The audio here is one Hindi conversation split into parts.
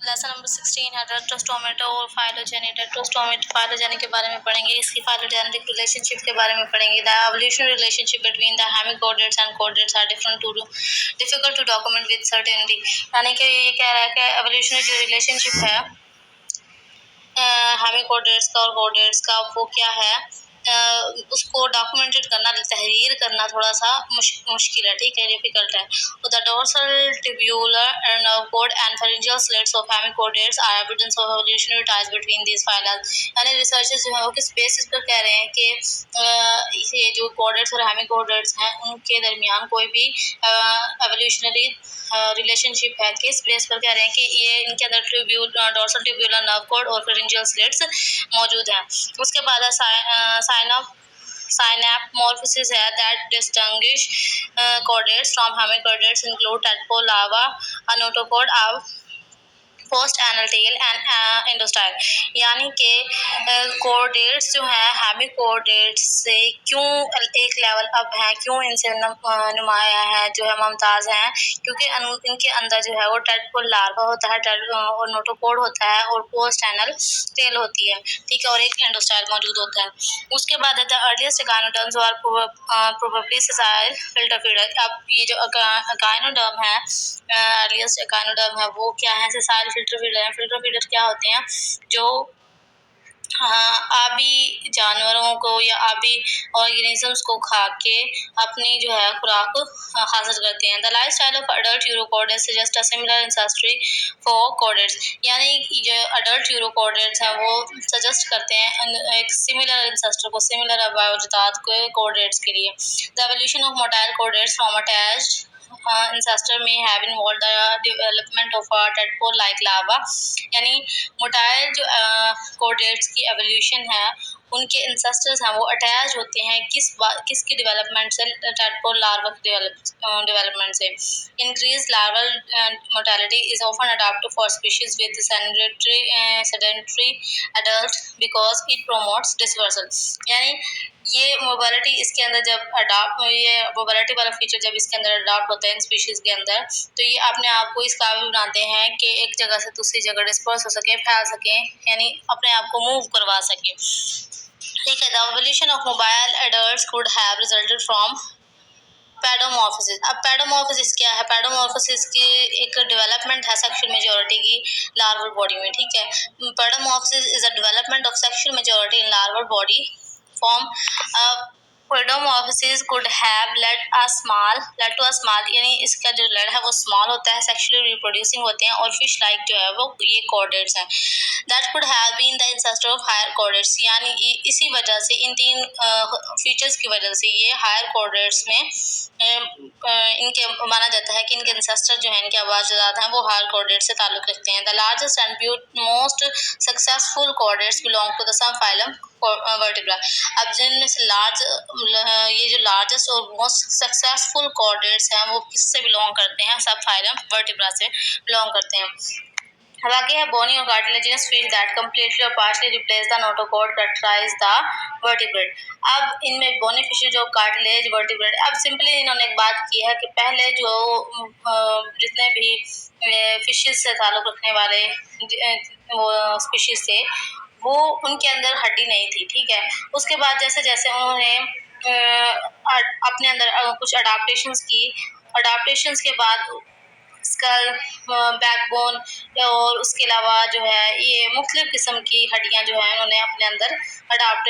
लेसन नंबर 16 है टेट्रोस्टोमेटा और फाइलोजेनी। टेट्रोस्टोमेटा फाइलोजेनी के बारे में पढ़ेंगे, इसकी फाइलोजेनेटिक रिलेशनशिप के बारे में पढ़ेंगे। The evolutionary relationship between the hemichordates and chordates are difficult to document with certainty. यानी कि ये कह रहा है कि एवोल्यूशनरी जो रिलेशनशिप है हेमिकोडेट्स का और कोडेट्स का, वो क्या है, उसको डॉक्यूमेंटेड करना, तहरीर करना थोड़ा सा मुश्किल है, ठीक है, डिफिकल्ट है। तो the dorsal tubular nerve cord and pharyngeal slits of hemichordates are evidence of evolutionary ties between these phyla। यानी रिसर्चर्स जो है वो किस बेसिस पर कह रहे हैं कि ये जो कॉर्डेट्स और हेमिकोडेट्स हैं उनके दरमियान कोई भी एवोल्यूशनरी रिलेशनशिप है, किस बेस पर कह रहे हैं कि ये इनके अंदर डोर्सल ट्यूब्यूलर नर्व कॉर्ड और फेरिंजियल स्लिट्स मौजूद हैं। उसके बाद synapomorphosis है that distinguish chordates from hemichordates include tadpole larva, a notochord, post anal tail and endostyle. यानी कि कोर्डेट्स जो हैं हेमिकोडेट्स से क्यों एक लेवल अप हैं, क्यों इनसे नुमाया है, जो है मुमताज़ हैं, क्योंकि इनके अंदर जो है वो टेडपोल लार्वा होता है और नोटोकोड होता है और पोस्ट एनल टेल होती है, ठीक है, और एक एंडोस्टाइल मौजूद होता है। उसके बाद the earliest echinoderms are probably sessile filter feeder. अब ये जो गायनोडर्म है, अर्लीस्ट गायनोडर्म है, वो क्या है, सेसाइल फिल्टर फीडर है। फिल्टर फीडर क्या होते हैं, जो आबी जानवरों को या आबी ऑर्गेनिजम्स को खा के अपनी जो है खुराक हासिल करते हैं। The life style of adult urochordates suggest a similar ancestry for chordates. यानी जो अडल्ट यूरोकॉर्डेट्स हैं वो सजेस्ट करते हैं एक सिमिलर एंसेस्टर को, सिमिलर अबावजात को कॉर्डेट्स के लिए। The evolution of motile chordates from attached ancestor may have involved the development of a tadpole like larva। यानी मोटाइल जो कोडेट्स की एवोल्यूशन है, उनके इंसेस्टर्स हैं वो अटैच होते हैं किसकी डेवलपमेंट से, टैडपोल लार्वा की डेवलपमेंट से। Increase larval mortality is often adopted for species with sedentary adult because it promotes dispersal. यानी ये मोबिलिटी इसके अंदर जब ये मोबिलिटी वाला फीचर जब इसके अंदर अडॉप्ट होता है स्पीशीज के अंदर, तो ये अपने आप को इस काबिल बनाते हैं कि एक जगह से दूसरी जगह डिस्पर्स हो सके, फैल सके, यानी अपने आप को मूव करवा सके, ठीक है। The evolution of mobile adults could have resulted from paedomorphosis. अब पैडोमॉर्फोसिस क्या है, पैडोमॉर्फोसिस की एक डेवलपमेंट है सेक्सुअल मेजॉरिटी की लार्वल बॉडी में, ठीक है। Paedomorphosis is a development of sexual majority in larval body form. Paedomorphosis could have led to a small, यानी इसका जो लेड है वो स्मॉल होता है, सेक्सुअली रिप्रोड्यूसिंग होते हैं और फिश लाइक जो है वो ये कॉर्डेट्स हैं। That could have been the ancestor of higher chordates. यानी इसी वजह से, इन तीन फीचर्स की वजह से ये हायर कॉर्डेट्स में इनके माना जाता है कि इनके इंसेस्टर जो है, इनके आवाज़जात हैं, वो हायर कॉर्डेट्स से ताल्लुक़ रखते हैं। The largest and most successful chordates belong to the subphylum Vertebrata. अब जिनमें से ये जो लार्जेस्ट और मोस्ट सक्सेसफुल कॉर्डेट्स हैं वो किससे बिलोंग करते हैं, सब फाइलम वर्टिब्रा से बिलोंग करते हैं। अब आगे है बोनी और कार्टिलेजिनस फिश दैट कंप्लीटली और partially replace the notochord characterize the vertebrate. अब इनमें बोनी फिश जो कार्टिलेज वर्टिब्रेट, अब सिंपली इन्होंने एक बात की है कि पहले जो जितने भी फिशेस से ताल्लुक़ रखने वाले वो स्पीशीज थे, वो उनके अंदर हड्डी नहीं थी, ठीक है। उसके बाद जैसे जैसे उन्होंने अपने अंदर कुछ अडाप्टेशंस के बाद स्कल, बैकबोन और उसके अलावा जो है ये मुख्तलिफ किस्म की हड्डियां जो हैं उन्होंने अपने अंदर अडाप्ट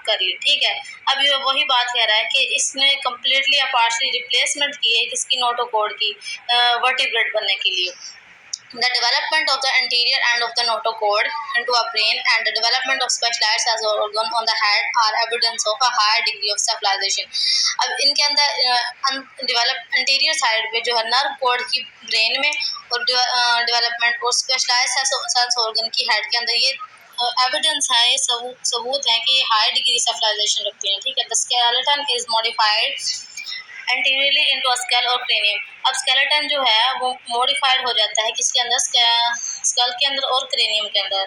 कर ली, ठीक है। अब ये वही बात कह रहा है कि इसने कम्प्लीटली या पार्शली रिप्लेसमेंट की है किसकी, नोटोकॉर्ड की वर्टिब्रेट बनने के लिए। The development of the anterior end of the notochord into a brain and the development of specialized as organ on the head are evidence of a higher degree of civilization। अब इनके अंदर डेवलप अंटीरियर साइड पे जो है नर्व कॉर्ड की ब्रेन में और डेवलपमेंट और स्पेशलाइज्ड सेल्स ऑर्गन की हेड के अंदर, ये एविडेंस है, ये सबूत है कि हाई डिग्री सिविलाइजेशन रखती है, ठीक है। The skeleton is modified anteriorly into scale और क्रेनियम। अब स्केलेटन जो है वो मॉडिफाइड हो जाता है किसके अंदर, स्कल के अंदर और क्रेनियम के अंदर।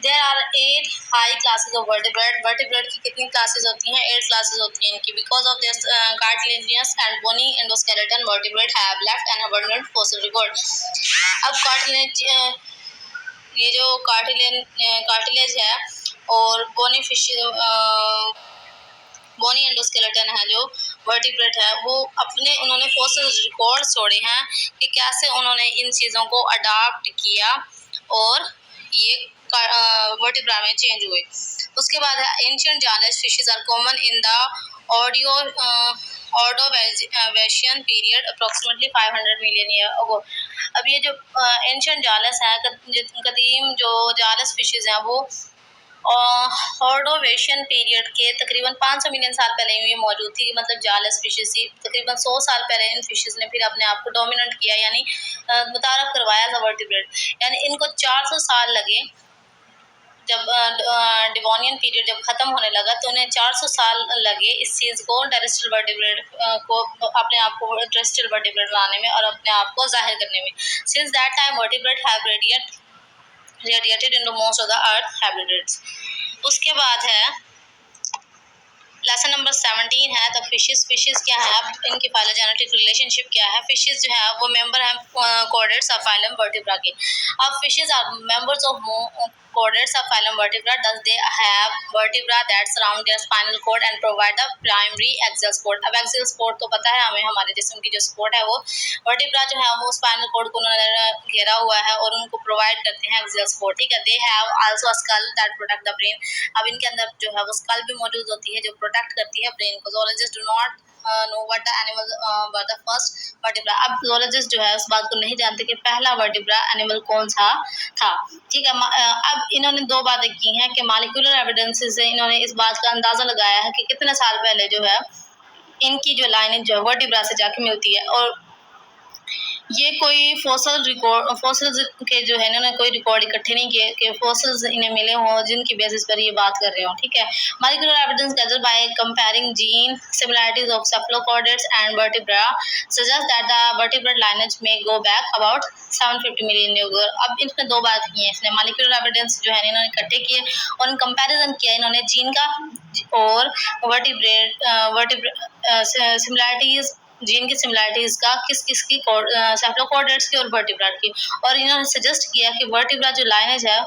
There are 8 high classes of vertebrate की कितनी क्लासेस होती हैं, 8 क्लासेस होती हैं इनकी। Because of this cartilaginous and bony endoskeleton vertebrate have left an abundant fossil record. अब ये जो कार्टिलेज है और बोनी एंडोस्केलेटन है जो वर्टिब्रेट है, वो अपने उन्होंने फॉसिल रिकॉर्ड छोड़े हैं कि कैसे उन्होंने इन चीज़ों को अडाप्ट किया और ये वर्टिब्रा में चेंज हुए। उसके बाद है ancient jawless fishes are common in the audio Ordovician period approximately 500 million year ago. अब ये जो एंशिएंट जार्लेस है, कदीम जो जार्लेस फिशेस हैं, वो ऑर्डोवेशियन पीरियड के तकरीबन 500 मिलियन साल पहले ये मौजूद थी। मतलब जार्लेस फिशेस थी। तकरीबन 100 साल पहले इन फिशेस ने फिर अपने आप को डोमिनेट किया, यानी मुतारफ करवाया था वर्टिब्रेट। यानी इनको 400 साल लगे। जब डिवोनियन पीरियड जब खत्म होने लगा तो उन्हें 400 साल लगे इस चीज़ को टेरेस्ट्रियल वर्टिब्रेट को अपने आप को टेरेस्ट्रियल वर्टिब्रेट लाने में और अपने आप को जाहिर करने में। Since that time vertebrate have radiated into most of the earth habitats. उसके बाद है लेसन नंबर 17 है द फिशेस। फिशेस क्या है, अब इनकी फाइलोजेनेटिक रिलेशनशिप क्या है। फिशेस जो है वो मेंबर है कॉर्डेट्स ऑफ फाइलम वर्टिब्रा के। अब fishes are members of chordates of phylum Vertebrata, thus they have vertebra that surround their spinal cord and provide the primary axial support। अब axial support तो पता है हमें, हमारे जिस्म की जो सपोर्ट है वो वर्टिब्रा जो है वो स्पाइनल कॉर्ड को उन्होंने घेरा हुआ है और उनको प्रोवाइड करते हैं एक्सियल सपोर्ट, ठीक है। They have also a skull that protect the brain. अब इनके अंदर जो है वो स्कल भी मौजूद होती है जो प्रोटेक्ट करती है ब्रेन को। Zoologist do not know what the animal were the first vertebra. अब ज़ूलॉजिस्ट जो है उस बात को नहीं जानते कि पहला वर्टिब्रा एनिमल कौन सा था, ठीक है। अब इन्होंने दो बातें की हैं कि मॉलिक्यूलर एविडेंसेस से इन्होंने इस बात का अंदाज़ा लगाया है कि कितने साल पहले जो है इनकी जो लाइनेज जो है वर्टिब्रा से जाके मिलती है। और ये कोई फॉसिल्स के जो है इन्होंने कोई रिकॉर्ड इकट्ठे नहीं किए कि फॉसिल्स इन्हें मिले हों जिनकी बेसिस पर ये बात कर रहे हो, ठीक है। Molecular evidence gathered by comparing gene similarities of cephalochordates and vertebra suggest that the vertebrate lineage may go back about 750 million year. अब इसमें दो बात की है इसने, मॉलिक्यूलर एविडेंस जो है इन्होंने इकट्ठे किए और कंपैरिजन किया इन्होंने जीन का और सिमिलरिटीज जीन की सिमिलरिटीज का किस किस की सेफलोकॉर्डेट्स की और वर्टिब्रा की। और इन्होंने सजेस्ट किया कि वर्टिब्रा जो लाइनेज है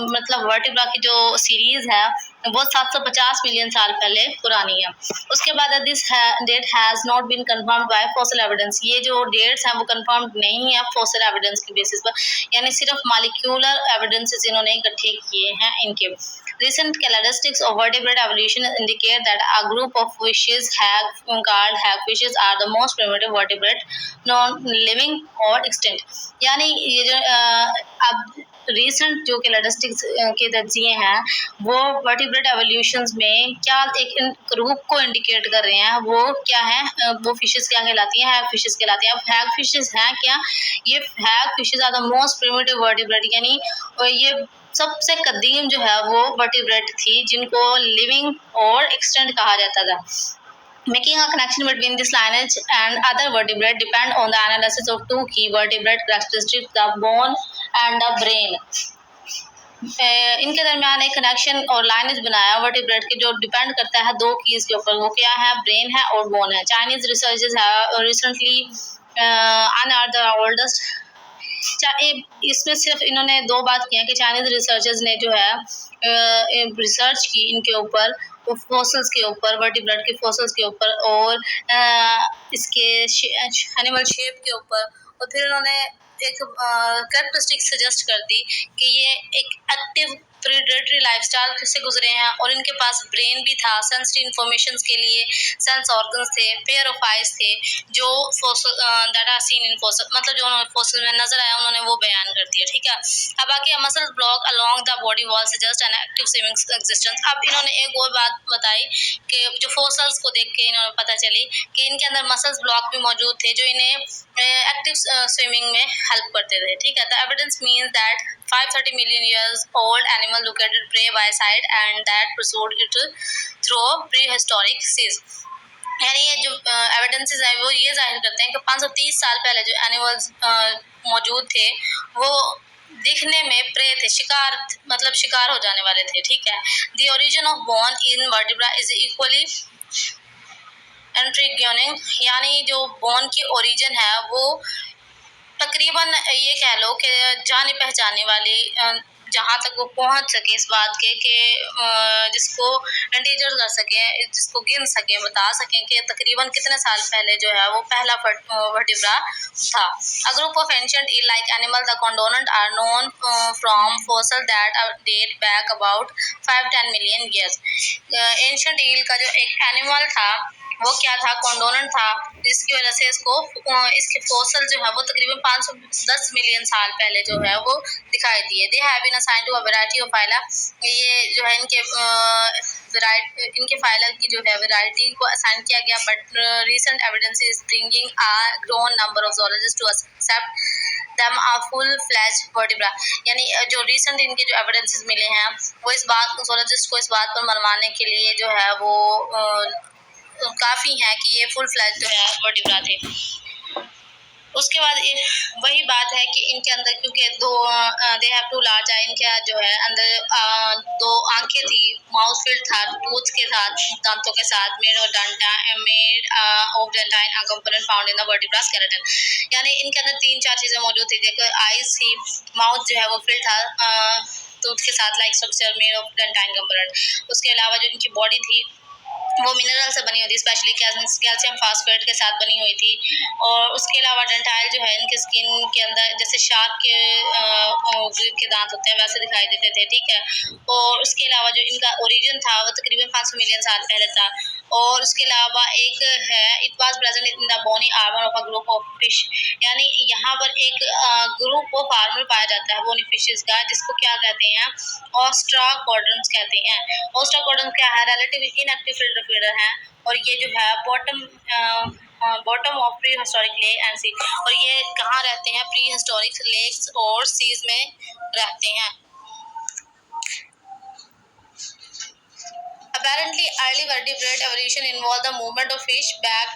मतलब वर्टिब्रा की जो सीरीज है वो 750 मिलियन साल पहले पुरानी है। उसके बाद this date has not been confirmed by fossil evidence. ये जो डेट्स हैं वो कंफर्म्ड नहीं है फॉसिल एविडेंस की बेसिस पर, यानी सिर्फ मॉलिक्यूलर एविडेंसेस इन्होंने इकट्ठे किए हैं इनके। Recent characteristics of vertebrate evolution indicate that a group of fishes called hagfishes are the most primitive vertebrate known living or extinct। यानी ये जो अब रिसेंट जो कैरेक्टरिस्टिक्स के नतीजे हैं वो वर्टिब्रेट एवोल्यूशंस में क्या एक ग्रुप को इंडिकेट कर रहे हैं। वो क्या है, वो फिशेस क्या कहलाती हैं, हैग फिशेस कहलाती हैं। अब हैग फिशेस हैं क्या, ये hagfishes are the most primitive vertebrate, यानी ये सबसे कदीम जो है वो वर्टिब्रेट थी जिनको लिविंग और एक्सटेंट कहा जाता था। Making a connection between this lineage and other vertebrate depend on the analysis of two key vertebrate characteristics, the bone and the brain। इनके दरमियान एक कनेक्शन और लाइनेज बनाया वर्टिब्रेट के जो डिपेंड करता है दो कीज के ऊपर, वो क्या है, ब्रेन है और बोन है। चाइनीज रिसर्चर्स है रिसेंटली अनअर्थ द ओल्डेस्ट। इसमें सिर्फ इन्होंने दो बात की है कि चाइनीज रिसर्चर्स ने जो है रिसर्च की इनके ऊपर फॉसिल्स के ऊपर, वर्टिब्रेट के फॉसिल्स के ऊपर और इसके एनिमल शेप के ऊपर, और फिर उन्होंने एक कैरेक्टरिस्टिक सजेस्ट कर दी कि ये एक एक्टिव प्रेडेटरी लाइफस्टाइल से गुजरे हैं और इनके पास ब्रेन भी था सेंसिटिव इंफॉर्मेशंस के लिए, सेंस ऑर्गन्स थे, पेयर ऑफ आइज थे जो that are seen in fossil, मतलब जो उन्होंने फॉसिल में नजर आया उन्होंने वो बयान कर दिया, ठीक है। अब बाकी muscle block along the body wall suggest an active swimming existence. अब इन्होंने एक और बात बताई कि जो फॉसिल्स को देख के इन्होंने पता चली कि इनके अंदर मसल्स ब्लॉक भी मौजूद थे जो इन्हें एक्टिव स्विमिंग में हेल्प करते थे, ठीक है। The evidence means that 530 million years old animal located prey by sight and that pursued it through prehistoric seas। यानी ये जो एविडेंसेस हैं वो ये जाहिर करते हैं कि 530 साल पहले जो एनिमल्स मौजूद थे वो दिखने में प्रे थे, शिकार, मतलब शिकार हो जाने वाले थे, ठीक है। The origin of bone in vertebra is equally intriguing, यानी जो बोन की ओरिजिन है वो तकरीबन ये कह लो कि जाने पहचाने वाली जहाँ तक वो पहुँच सके इस बात के कि जिसको इंटीजर कर सके, जिसको गिन सके, बता सकें कि तकरीबन कितने साल पहले जो है वो पहला वर्टिब्रा था। A group of ancient eel-like animals, the conodont, are known from fossils that date back about 5-10 million years. Ancient ईल का जो एक एनिमल था वो क्या था, कॉन्डोनेंट था, जिसकी वजह से इसको इसके फोसल जो है वो तकरीबन 510 मिलियन साल पहले जो है वो दिखाई दिए। They have been assigned to a variety of phyla. ये जो है इनके फाइला की जो है वैरायटी को असाइन किया गया, but recent evidence is bringing a grown number of zoologists to accept them are full fledged vertebra। यानी जो रिसेंट इनके जो एविडेंसेस मिले हैं वो इस बात को ज़ूलॉजिस्ट को इस बात पर मनवाने के लिए जो है वो काफ़ी है कि ये फुल फ्लैज जो है वर्टिब्रा थे। उसके बाद वही बात है कि इनके अंदर क्योंकि they have two large eye, इनके जो है अंदर दो आंखें थी, माउथ फील्ड था टूथ के साथ, दांतों के साथ, मेड और डंटा made of dentine a component found in the vertebra skeleton. यानी इनके अंदर 3-4 चीजें मौजूद थी। देखो आईज थी, माउथ जो है वो फील्ड था टूथ के साथ, like structure made of dentine component. उसके अलावा जो इनकी बॉडी थी वो मिनरल से बनी हुई थी, स्पेशली कैल्शियम फास्फेट के साथ बनी हुई थी। और उसके अलावा डेंटाइल जो है इनके स्किन के अंदर जैसे शार्क के दांत होते हैं वैसे दिखाई देते थे, ठीक है। और उसके अलावा जो इनका ओरिजिन था वो तकरीबन 500 मिलियन साल पहले था। और उसके अलावा एक है, it was present in the bony armour of a group of fish. यानी यहाँ पर एक ग्रुप ऑफ आर्मर पाया जाता है बोनी फिशेस का, जिसको क्या कहते हैं, ऑस्ट्राकोडन्स कहते हैं। ऑस्ट्राकोडन्स क्या है, रिलेटिव इनएक्टिव फिल्टर फीडर है, और ये जो है bottom of prehistoric lake and sea. और ये कहाँ रहते हैं, प्री हिस्टोरिक लेक्स और सीज में रहते हैं। Apparently, early vertebrate evolution involved the movement of fish back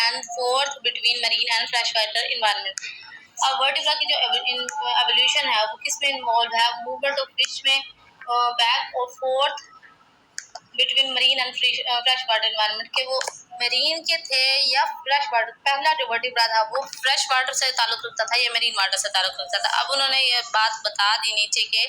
and forth between marine and freshwater environment। अब वर्टिब्रा की जो एवोल्यूशन है वो किस में इन्वॉल्व है, मूवमेंट ऑफ फिश में बैक और fourth between marine and fresh water environment के वो मरीन के थे या फ्रेश वाटर। पहला जो वर्टिब्रा था वो फ्रेश वाटर से ताल्लुक रखता था या मरीन वाटर से ताल्लुक रखता था। अब उन्होंने ये बात बता दी नीचे के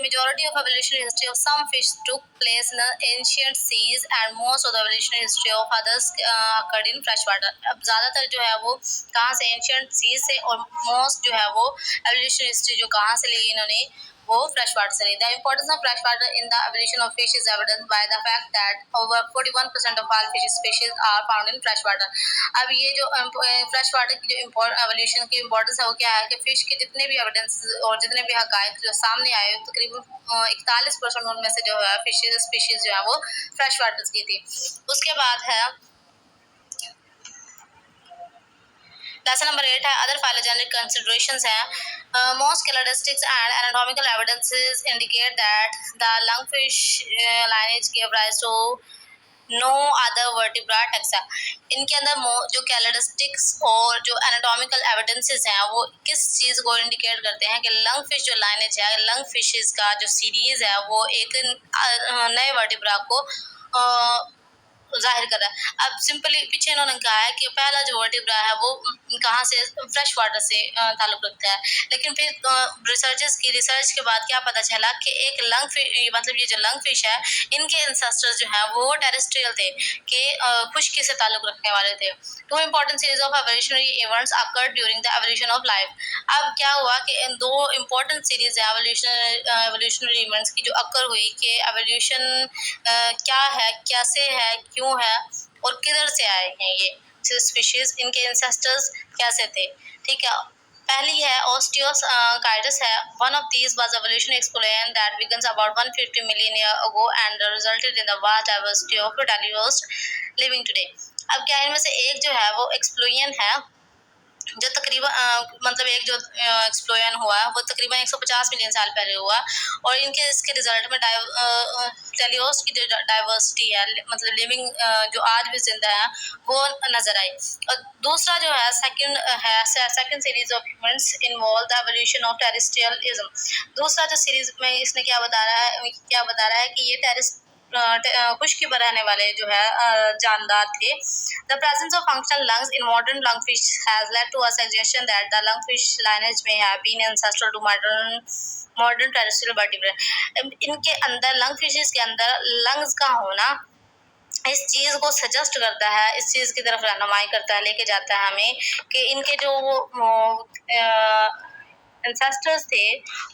majority of evolutionary history of some fish took place in the ancient seas and most of the evolutionary history of others occurred in fresh water। अब ज़्यादातर जो है वो कहाँ से, एंशियंट सीज से, और मोस्ट जो है वो एवोल्यूशनरी हिस्ट्री जो कहाँ से ली इन्होंने, वो फ्रेश वाटर से ली। The importance of fresh water in the evolution of fish is evidence by the fact that over 41% of all fish species are found in fresh water. अब ये जो फ्रेश वाटर की जो एवोल्यूशन की इम्पोर्टेंस है वो क्या है कि फिश के जितने भी एविडेंस और जितने भी हकायक जो सामने आए तकरीबन 41% उनमें से जो है फिश स्पीशीज जो है वो फ्रेश वाटर की थी। उसके बाद है लेसन नंबर 8 है अदर फाइलोजेनिक कंसिडरेशंस हैं। Most characteristics and anatomical evidences indicate that the lungfish lineage give rise to no other vertebra taxa. इनके अंदर जो कैरेक्टरिस्टिक्स और जो एनाटॉमिकल एविडेंसेस हैं वो किस चीज़ को इंडिकेट करते हैं कि लंगफिश जो लाइनेज है, लंगफिशेस का जो सीरीज है वो एक नए वर्टिब्रा को जाहिर कर रहा है। अब सिंपली पीछे इन्होंने कहा है कि पहला जो वर्टिब्रा है वो कहाँ से, फ्रेश वाटर से ताल्लुक रखता है। लेकिन फिर रिसर्च के बाद क्या पता चला कि एक लंग फिश, मतलब ये जो लंग फिश है इनके एंसेस्टर्स जो है वो टेरेस्ट्रियल थे, कि खुश्की से ताल्लुक रखने वाले थे। Two important series of evolutionary events occurred during the evolution of life. अब क्या हुआ कि इन दो इम्पोर्टेंट सीरीज है एवोल्यूशनरी इवेंट्स की जो अकर हुई कि एवोल्यूशन क्या है, कैसे है, क्यों है और किधर से आए हैं ये स्पीशीज, इनके एंसेस्टर्स कैसे थे, ठीक है। पहली है ओस्टियोकाइडस है। One of these was evolution explain that begins about 150 million year ago and resulted in the vast diversity of prokaryotes living today। अब क्या इनमें से एक जो है वो एक्सप्लोयन है जो तकरीबन मतलब एक जो एक्सप्लोयन हुआ वो तकरीबन 150 मिलियन साल पहले हुआ, और इसके रिजल्ट में टेलियोस की जो डाइवर्सिटी है, मतलब लिविंग जो आज भी जिंदा है वो नजर आई। और दूसरा जो है second series of events involve the evolution of terrestrialism. दूसरा जो सीरीज में इसने क्या बता रहा है कि ये खुश्की पर रहने वाले जो है जानदार थे। The presence of functional lungs in modern lungfish has led to a suggestion that the lungfish lineage may have been ancestral to modern terrestrial vertebrate. इनके अंदर लंगफिशेस के अंदर लंग्स का होना इस चीज़ को सजेस्ट करता है, इस चीज़ की तरफ रहनुमाई करता है, लेके जाता है हमें कि इनके जो एंसेस्टर्स थे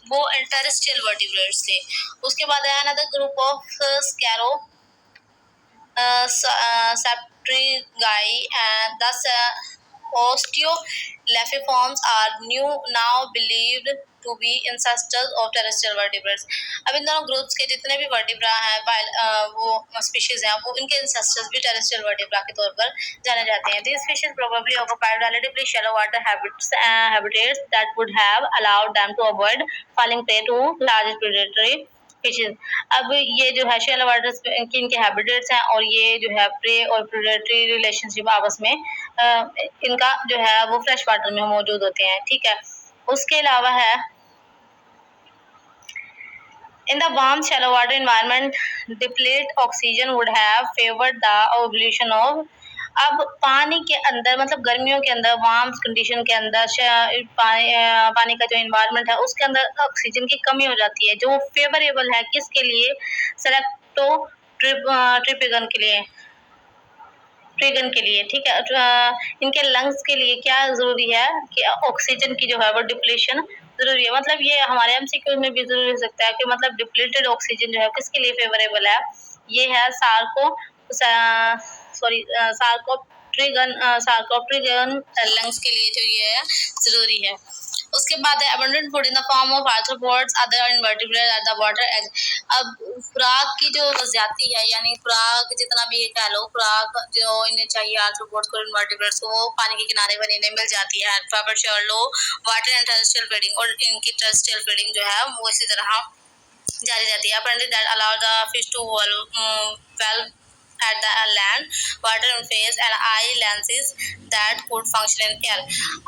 वो टेरेस्ट्रियल वर्टिब्रेट्स थे। उसके बाद है अनदर ग्रुप ऑफ स्कैरो Saptrigae and thus osteolephiforms are now believed to be ancestors of terrestrial vertebrates। अब इन दोनों ग्रुप्स के जितने भी वर्टिब्रा हैं वो स्पीशीज हैं वो इनके एंसेस्टर्स भी टेरेस्ट्रियल वर्टिब्रा के तौर पर जाने जाते हैं। These species probably occupied relatively shallow water habitats that would have allowed them to avoid falling prey to large predatory fishes. अब ये जो है शैलो वाटर्स की इनके हैबिटेट्स हैं और ये जो है प्रे और प्रेडेटरी रिलेशनशिप आपस में इनका जो है वो फ्रेश वाटर में मौजूद होते हैं। ठीक है, उसके अलावा है in the warm shallow water environment depleted oxygen would have favored the evolution of। अब पानी के अंदर मतलब गर्मियों के अंदर वार्म कंडीशन के अंदर पानी का जो इन्वायरमेंट है उसके अंदर ऑक्सीजन की कमी हो जाती है जो फेवरेबल है किसके लिए, सेलेक्टो ट्रिपिगन के लिए, ट्रिगन के लिए। ठीक है, इनके लंग्स के लिए क्या जरूरी है कि ऑक्सीजन की जो है वो डिप्लीशन जरूरी है। मतलब ये हमारे एमसीक्यू में भी जरूरी हो सकता है कि मतलब डिप्लीटेड ऑक्सीजन जो है किसके लिए फेवरेबल है, ये है सार्कोप्ट्रिगन लंग्स के लिए जो ये है जरूरी है। उसके बाद है abundant food in the form of arthropods other invertebrates at the water edge। अब खुराक की जो ज्यादा है यानी खुराक जितना भी कह लो खुराक जो इन्हें चाहिए आर्थ्रोपोड्स को इन्वर्टिब्रेट्स को वो पानी के किनारे पर इन्हें मिल जाती है। लो वाटर एंड टेरेस्ट्रियल फीडिंग और इनकी टेरेस्ट्रियल फीडिंग जो है वो इसी तरह जारी रहती है। Apparently that allow the fish to well at the land water interface and eye lenses that could function in air।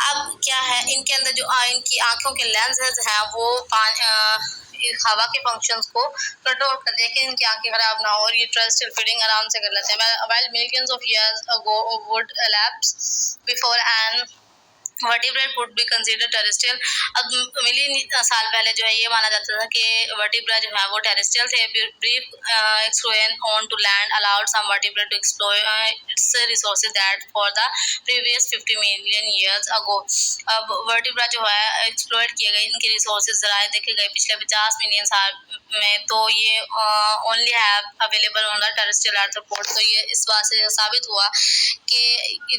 अब क्या है इनके अंदर जो इनकी आंखों के लेंसेज हैं वो हवा के फंक्शंस को कंट्रोल कर दे कि इनकी आंखें खराब ना हो और ये टेरेस्ट्रियल फीडिंग आराम से कर लेते हैं। While millions of years ago would elapse before an vertebrate would be consider terrestrial. अब मिलियन साल पहले जो है ये माना जाता था कि वर्टिब्रा जो है वो टेरेस्ट्रियल थे। Brief explosion on to land allowed some vertebrate to exploit its resources that for the previous 50 million years ago. अब वर्टिब्रा जो है एक्सप्लॉइट किए गए, इनके रिसोर्सेज जराए देखे गए पिछले 50 मिलियन साल में, तो ये only have available on the terrestrial arthropod. तो ये इस बात से साबित हुआ कि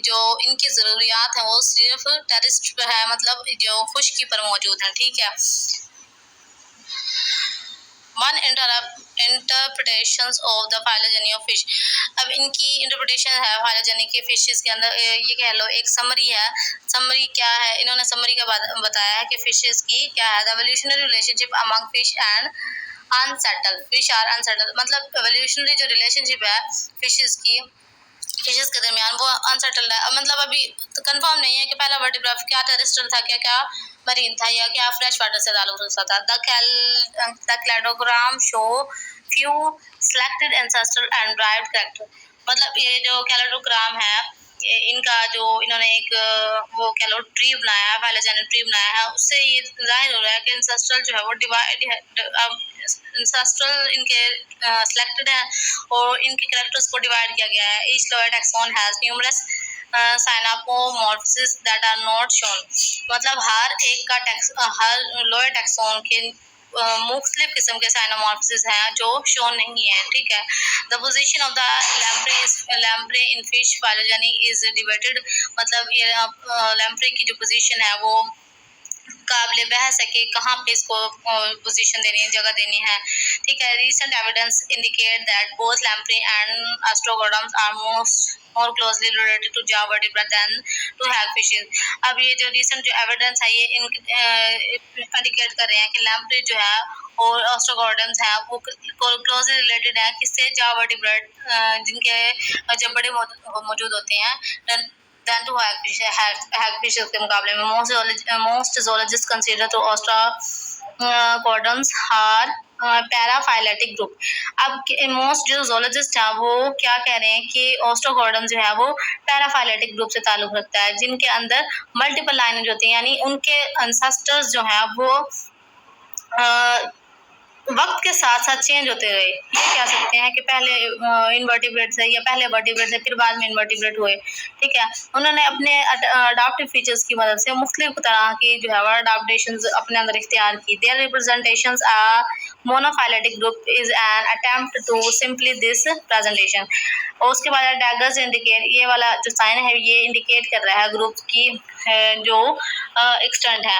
जो इनकी ज़रूरियात हैं वो सिर्फ टेरेस्ट्रियल पर है, मतलब जो खुश्की पर मौजूद हैं। ठीक है, one interpretations of the phylogeny of fish. अब इनकी इंटरप्रिटेशन है फाइलोजेनी के फिशेस के अंदर, ये कह लो एक समरी है। समरी क्या है, इन्होंने समरी का बताया है कि फिशेस की क्या है, the evolutionary relationship among fish and unsettled fish are unsettled. मतलब एवोल्यूशनरी जो रिलेशनशिप है फिशेस के दरमियान वो अनसेटल्ड है। मतलब अभी तो कंफर्म नहीं है कि पहला वर्टिब्रा क्या टेरेस्ट्रियल था क्या मरीन था या क्या फ्रेश वाटर से ताल्लुक रखता था। The cladogram show few selected ancestral and derived character. मतलब ये जो कैलेडोग्राम है इनका जो इन्होंने एक वो कह लो ट्री बनाया है, फाइलोजेनिक ट्री बनाया है, उससे ये जाहिर हो रहा है कि एंसेस्ट्रल जो है वो डिवाइड है। एंसेस्ट्रल इनके सिलेक्टेड है और इनके कैरेक्टर्स को डिवाइड किया गया है। Each lower taxon has numerous synapomorphies that are not shown. मतलब हर लोअर टैक्सॉन के मुख्तलिफ किस्म के साइनोमॉर्फिस हैं जो शोन नहीं है। ठीक है, the position of the lamprey in fish phylogeny is debated. मतलब ये लैम्प्रे की जो पोजीशन है वो काबिल बहस है कि कहाँ पे इसको पोजीशन देनी है, जगह देनी है। ठीक है, recent evidence indicate that both lamprey and ostracoderms are more closely related to jaw vertebra than to hagfishes। अब ये जो रिसेंट जो एविडेंस है ये इंडिकेट कर रहे हैं कि लैम्प्रे जो है और ऑस्ट्रोगोडम्स हैं वो क्लोजली रिलेटेड है किससे, jaw vertebrate जिनके जब बड़े मौजूद होते हैं than to hagfishes के मुकाबले में। Most zoologists consider to ostracoderms are paraphyletic group. अब मोस्ट जो ज़ूलॉजिस्ट हैं वो क्या कह रहे हैं कि ओस्ट्रोगोडम जो है वो पैराफाइलेटिक ग्रुप से ताल्लुक़ रखता है, जिनके अंदर मल्टीपल लाइनेज होती हैं, यानी उनके एंसेस्टर्स जो हैं वो वक्त के साथ साथ चेंज होते रहे। ये कह सकते हैं कि पहले इनवर्टिब्रेट थे या पहले वर्टिब्रेट थे, फिर बाद में इनवर्टिब्रेट हुए। ठीक है, उन्होंने अपने अडाप्टिव फीचर्स की मदद से मुख्तलिफ तरह की जो है वो अडाप्टेशंस अपने अंदर इख्तियार की। Their representations a monophyletic group is an attempt to simply this presentation. और उसके बाद डैगर्स इंडिकेट, ये वाला जो साइन है ये इंडिकेट कर रहा है ग्रुप की जो एक्सटेंट है।